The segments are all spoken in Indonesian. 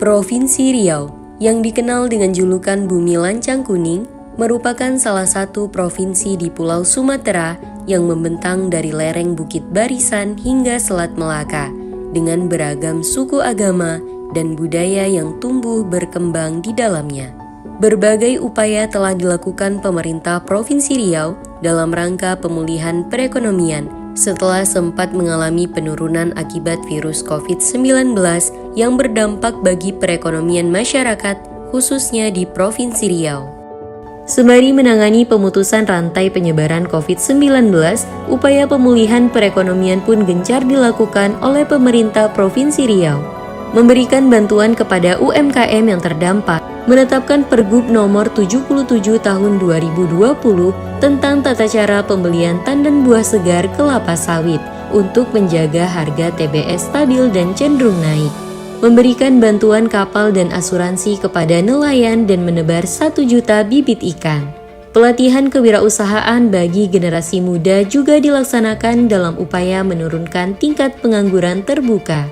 Provinsi Riau, yang dikenal dengan julukan Bumi Lancang Kuning, merupakan salah satu provinsi di Pulau Sumatera yang membentang dari lereng Bukit Barisan hingga Selat Melaka, dengan beragam suku agama dan budaya yang tumbuh berkembang di dalamnya. Berbagai upaya telah dilakukan pemerintah Provinsi Riau dalam rangka pemulihan perekonomian setelah sempat mengalami penurunan akibat virus COVID-19 yang berdampak bagi perekonomian masyarakat, khususnya di Provinsi Riau. Sembari menangani pemutusan rantai penyebaran COVID-19, upaya pemulihan perekonomian pun gencar dilakukan oleh pemerintah Provinsi Riau, memberikan bantuan kepada UMKM yang terdampak, menetapkan Pergub nomor 77 tahun 2020 tentang tata cara pembelian tandan buah segar kelapa sawit untuk menjaga harga TBS stabil dan cenderung naik, memberikan bantuan kapal dan asuransi kepada nelayan dan menebar 1 juta bibit ikan. Pelatihan kewirausahaan bagi generasi muda juga dilaksanakan dalam upaya menurunkan tingkat pengangguran terbuka.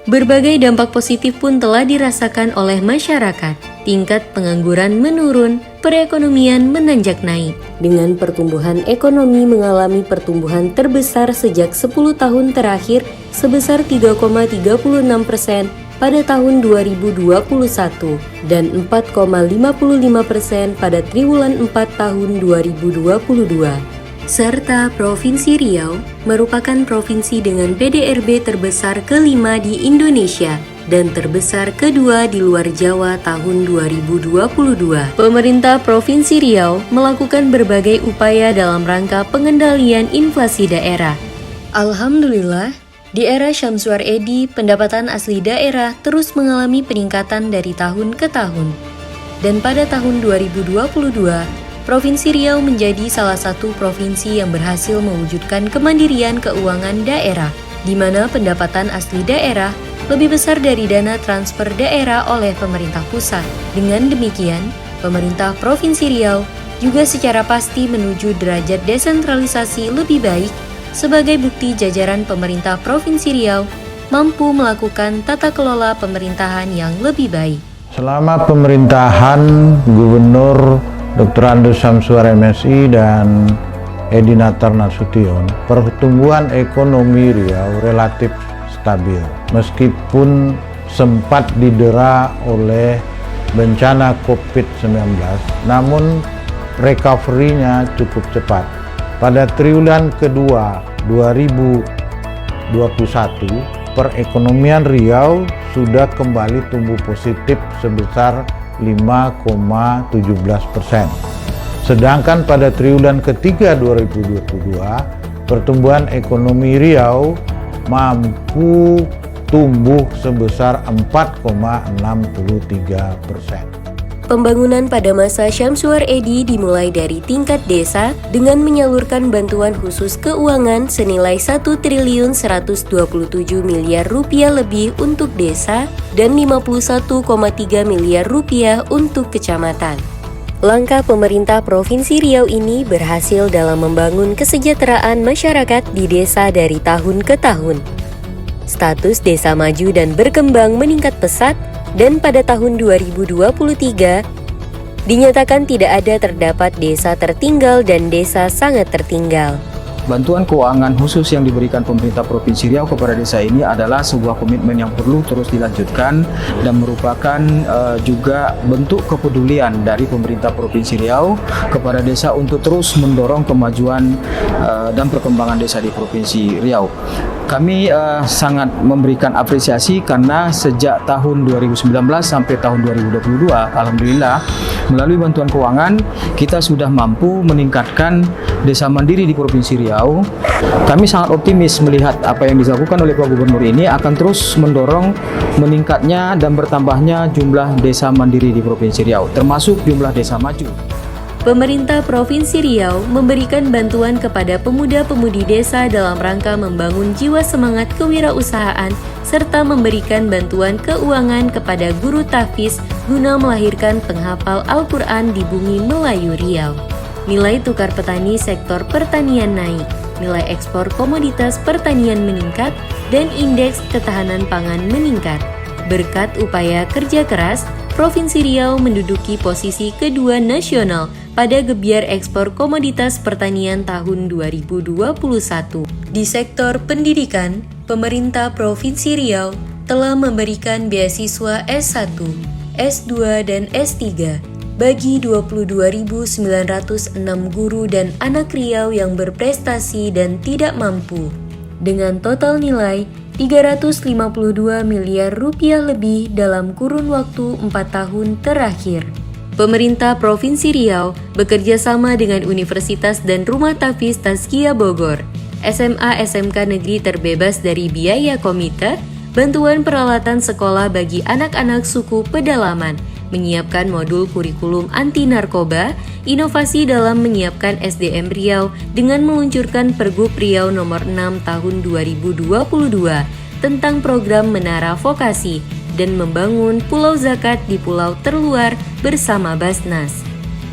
Berbagai dampak positif pun telah dirasakan oleh masyarakat. Tingkat pengangguran menurun, perekonomian menanjak naik. Dengan pertumbuhan ekonomi mengalami pertumbuhan terbesar sejak 10 tahun terakhir sebesar 3,36% pada tahun 2021 dan 4,55% pada triwulan 4 tahun 2022. Serta Provinsi Riau merupakan provinsi dengan PDRB terbesar kelima di Indonesia dan terbesar kedua di luar Jawa tahun 2022. Pemerintah Provinsi Riau melakukan berbagai upaya dalam rangka pengendalian inflasi daerah. Alhamdulillah, di era Syamsuar Edy, pendapatan asli daerah terus mengalami peningkatan dari tahun ke tahun. Dan pada tahun 2022, Provinsi Riau menjadi salah satu provinsi yang berhasil mewujudkan kemandirian keuangan daerah, di mana pendapatan asli daerah lebih besar dari dana transfer daerah oleh pemerintah pusat. Dengan demikian, pemerintah Provinsi Riau juga secara pasti menuju derajat desentralisasi lebih baik sebagai bukti jajaran pemerintah Provinsi Riau mampu melakukan tata kelola pemerintahan yang lebih baik. Selama pemerintahan Gubernur Dr. Andus Syamsuar MSI dan Edy Natar Nasution, pertumbuhan ekonomi Riau relatif stabil. Meskipun sempat didera oleh bencana COVID-19, namun recovery-nya cukup cepat. Pada triwulan kedua 2021, perekonomian Riau sudah kembali tumbuh positif sebesar 5,17%. Sedangkan pada triwulan ketiga 2022, pertumbuhan ekonomi Riau mampu tumbuh sebesar 4,63%. Pembangunan pada masa Syamsuar Edy dimulai dari tingkat desa dengan menyalurkan bantuan khusus keuangan senilai 1.127 miliar rupiah lebih untuk desa dan 51,3 miliar rupiah untuk kecamatan. Langkah pemerintah Provinsi Riau ini berhasil dalam membangun kesejahteraan masyarakat di desa dari tahun ke tahun. Status desa maju dan berkembang meningkat pesat, dan pada tahun 2023 dinyatakan tidak ada terdapat desa tertinggal dan desa sangat tertinggal. Bantuan keuangan khusus yang diberikan pemerintah Provinsi Riau kepada desa ini adalah sebuah komitmen yang perlu terus dilanjutkan dan merupakan juga bentuk kepedulian dari pemerintah Provinsi Riau kepada desa untuk terus mendorong kemajuan dan perkembangan desa di Provinsi Riau. Kami sangat memberikan apresiasi karena sejak tahun 2019 sampai tahun 2022, alhamdulillah, melalui bantuan keuangan kita sudah mampu meningkatkan desa mandiri di Provinsi Riau. Kami sangat optimis melihat apa yang dilakukan oleh Pak Gubernur ini akan terus mendorong meningkatnya dan bertambahnya jumlah desa mandiri di Provinsi Riau, termasuk jumlah desa maju. Pemerintah Provinsi Riau memberikan bantuan kepada pemuda-pemudi desa dalam rangka membangun jiwa semangat kewirausahaan serta memberikan bantuan keuangan kepada guru tahfiz guna melahirkan penghafal Al-Quran di bumi Melayu Riau. Nilai tukar petani sektor pertanian naik, nilai ekspor komoditas pertanian meningkat, dan indeks ketahanan pangan meningkat. Berkat upaya kerja keras, Provinsi Riau menduduki posisi kedua nasional pada gebyar ekspor komoditas pertanian tahun 2021. Di sektor pendidikan, pemerintah Provinsi Riau telah memberikan beasiswa S1, S2, dan S3 bagi 22.906 guru dan anak Riau yang berprestasi dan tidak mampu, dengan total nilai 352 miliar rupiah lebih dalam kurun waktu 4 tahun terakhir. Pemerintah Provinsi Riau bekerja sama dengan Universitas dan Rumah Tafis Tazkiyah Bogor, SMA-SMK Negeri terbebas dari biaya komite, bantuan peralatan sekolah bagi anak-anak suku pedalaman, menyiapkan modul kurikulum anti narkoba, inovasi dalam menyiapkan SDM Riau dengan meluncurkan Pergub Riau nomor 6 tahun 2022 tentang program Menara Vokasi dan membangun Pulau Zakat di pulau terluar bersama Basnas.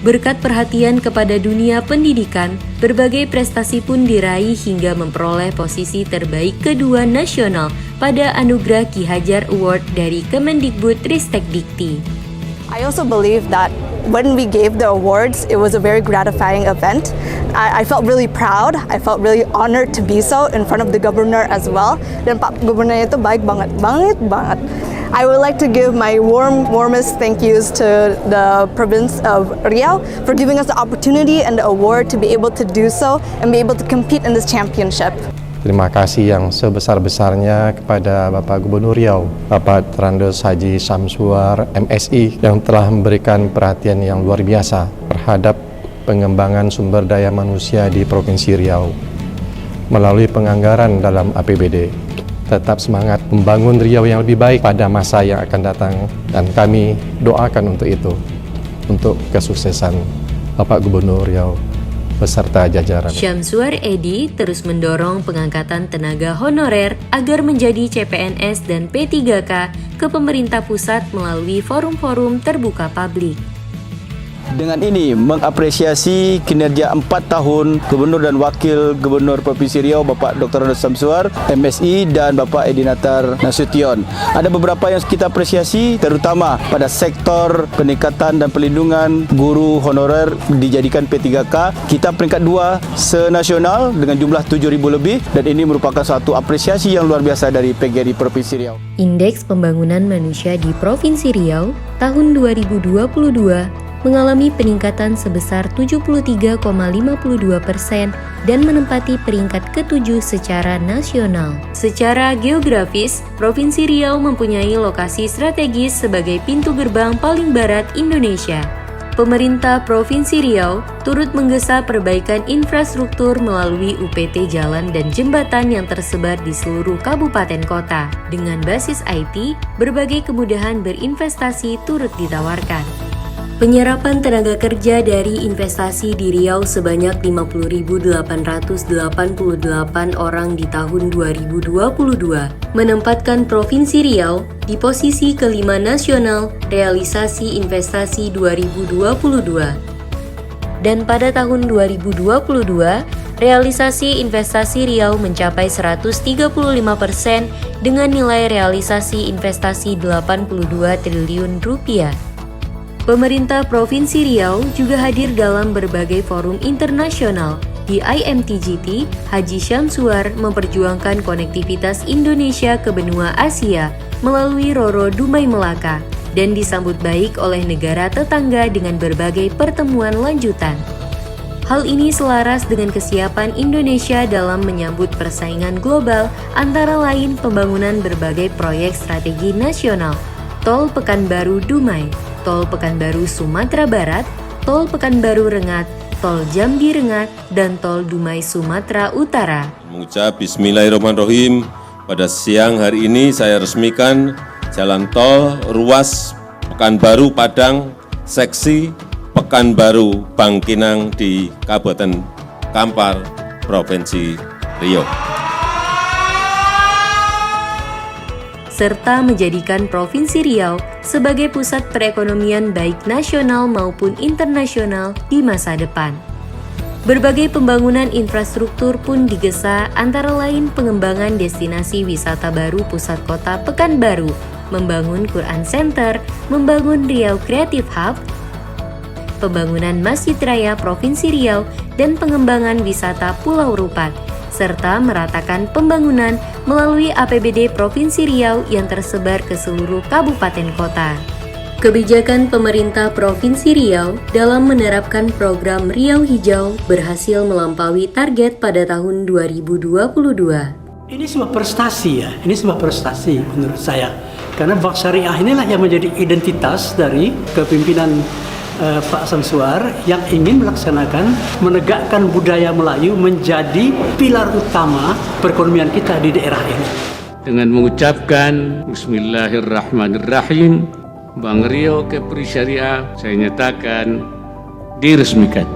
Berkat perhatian kepada dunia pendidikan, berbagai prestasi pun diraih hingga memperoleh posisi terbaik kedua nasional pada Anugerah Ki Hajar Award dari Kemendikbud-Ristek Dikti. I also believe that when we gave the awards, it was a very gratifying event. I felt really proud. I felt really honored to be so in front of the governor as well. Dan Pak Gubernur itu baik banget. I would like to give my warmest thank yous to the province of Riau for giving us the opportunity and the award to be able to do so and be able to compete in this championship. Terima kasih yang sebesar-besarnya kepada Bapak Gubernur Riau, Bapak Terandes Haji Syamsuar MSI yang telah memberikan perhatian yang luar biasa terhadap pengembangan sumber daya manusia di Provinsi Riau melalui penganggaran dalam APBD. Tetap semangat membangun Riau yang lebih baik pada masa yang akan datang dan kami doakan untuk itu, untuk kesuksesan Bapak Gubernur Riau beserta jajaran. Syamsuar Edi terus mendorong pengangkatan tenaga honorer agar menjadi CPNS dan P3K ke pemerintah pusat melalui forum-forum terbuka publik. Dengan ini mengapresiasi kinerja 4 tahun Gubernur dan Wakil Gubernur Provinsi Riau Bapak Dr. Terandes Syamsuar MSI dan Bapak Edi Natar Nasution. Ada beberapa yang kita apresiasi terutama pada sektor peningkatan dan perlindungan guru honorer dijadikan P3K. Kita peringkat 2 senasional dengan jumlah 7.000 lebih dan ini merupakan suatu apresiasi yang luar biasa dari PGRI Provinsi Riau. Indeks Pembangunan Manusia di Provinsi Riau tahun 2022 mengalami peningkatan sebesar 73,52% dan menempati peringkat ke-7 secara nasional. Secara geografis, Provinsi Riau mempunyai lokasi strategis sebagai pintu gerbang paling barat Indonesia. Pemerintah Provinsi Riau turut menggesa perbaikan infrastruktur melalui UPT jalan dan jembatan yang tersebar di seluruh kabupaten kota. Dengan basis IT, berbagai kemudahan berinvestasi turut ditawarkan. Penyerapan tenaga kerja dari investasi di Riau sebanyak 50.888 orang di tahun 2022 menempatkan Provinsi Riau di posisi kelima nasional realisasi investasi 2022. Dan pada tahun 2022, realisasi investasi Riau mencapai 135% dengan nilai realisasi investasi 82 triliun rupiah. Pemerintah Provinsi Riau juga hadir dalam berbagai forum internasional. Di IMTGT, Haji Syamsuar memperjuangkan konektivitas Indonesia ke benua Asia melalui Roro Dumai Melaka dan disambut baik oleh negara tetangga dengan berbagai pertemuan lanjutan. Hal ini selaras dengan kesiapan Indonesia dalam menyambut persaingan global antara lain pembangunan berbagai proyek strategi nasional, Tol Pekanbaru Dumai, Tol Pekanbaru Sumatera Barat, Tol Pekanbaru Rengat, Tol Jambi Rengat, dan Tol Dumai Sumatera Utara. Mengucap Bismillahirrahmanirrahim, pada siang hari ini saya resmikan jalan tol ruas Pekanbaru Padang, seksi Pekanbaru Bangkinang di Kabupaten Kampar, Provinsi Riau, serta menjadikan Provinsi Riau sebagai pusat perekonomian baik nasional maupun internasional di masa depan. Berbagai pembangunan infrastruktur pun digesa, antara lain pengembangan destinasi wisata baru pusat kota Pekanbaru, membangun Quran Center, membangun Riau Creative Hub, pembangunan Masjid Raya Provinsi Riau, dan pengembangan wisata Pulau Rupak, serta meratakan pembangunan melalui APBD Provinsi Riau yang tersebar ke seluruh kabupaten kota. Kebijakan pemerintah Provinsi Riau dalam menerapkan program Riau Hijau berhasil melampaui target pada tahun 2022. Ini sebuah prestasi ya, ini sebuah prestasi menurut saya. Karena Bank Syariah inilah yang menjadi identitas dari kepimpinan Pak Samsuar yang ingin menegakkan budaya Melayu menjadi pilar utama perekonomian kita di daerah ini. Dengan mengucapkan Bismillahirrahmanirrahim, Bank Riau Kepri Syariah saya nyatakan diresmikan.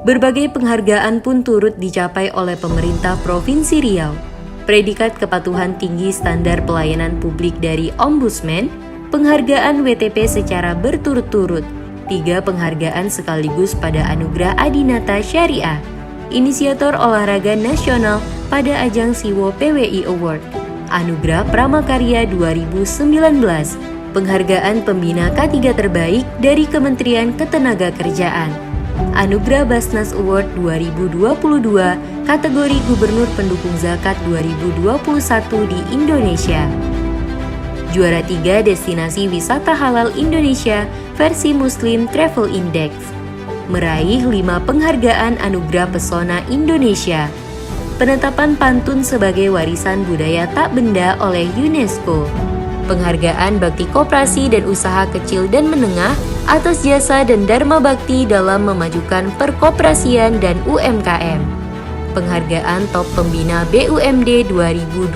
Berbagai penghargaan pun turut dicapai oleh pemerintah Provinsi Riau. Predikat kepatuhan tinggi standar pelayanan publik dari Ombudsman, penghargaan WTP secara berturut-turut, 3 penghargaan sekaligus pada Anugerah Adinata Syariah, inisiator olahraga nasional pada ajang Siwo PWI Award, Anugerah Pramakarya 2019, penghargaan pembina K3 terbaik dari Kementerian Ketenagakerjaan, Anugerah Basnas Award 2022 kategori Gubernur Pendukung Zakat 2021 di Indonesia. Juara 3 Destinasi Wisata Halal Indonesia versi Muslim Travel Index. Meraih 5 penghargaan Anugerah Pesona Indonesia. Penetapan pantun sebagai warisan budaya tak benda oleh UNESCO. Penghargaan Bakti Koperasi dan Usaha Kecil dan Menengah atas jasa dan dharma bakti dalam memajukan perkoperasian dan UMKM. Penghargaan Top Pembina BUMD 2022.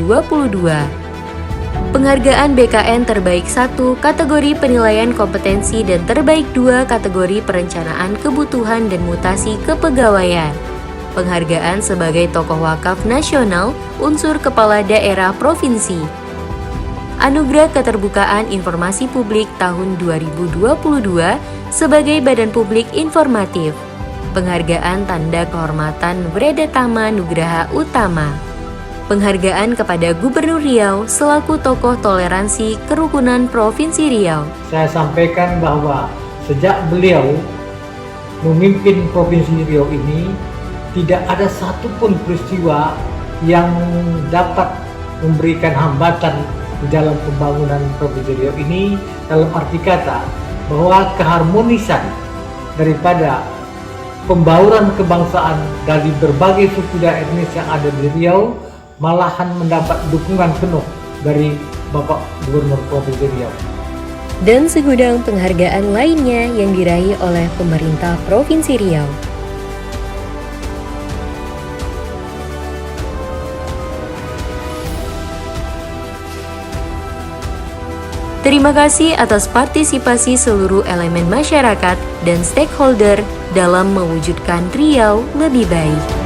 Penghargaan BKN Terbaik 1 kategori penilaian kompetensi dan Terbaik 2 kategori perencanaan kebutuhan dan mutasi kepegawaian. Penghargaan sebagai tokoh wakaf nasional unsur kepala daerah provinsi. Anugerah Keterbukaan Informasi Publik tahun 2022 sebagai Badan Publik Informatif. Penghargaan Tanda Kehormatan Wredatama Nugraha Utama. Penghargaan kepada Gubernur Riau selaku tokoh toleransi kerukunan Provinsi Riau. Saya sampaikan bahwa sejak beliau memimpin Provinsi Riau ini, tidak ada satupun peristiwa yang dapat memberikan hambatan di dalam pembangunan Provinsi Riau ini, dalam arti kata bahwa keharmonisan daripada pembauran kebangsaan dari berbagai suku dan etnis yang ada di Riau malahan mendapat dukungan penuh dari Bapak Gubernur Provinsi Riau. Dan segudang penghargaan lainnya yang diraih oleh pemerintah Provinsi Riau. Terima kasih atas partisipasi seluruh elemen masyarakat dan stakeholder dalam mewujudkan Riau lebih baik.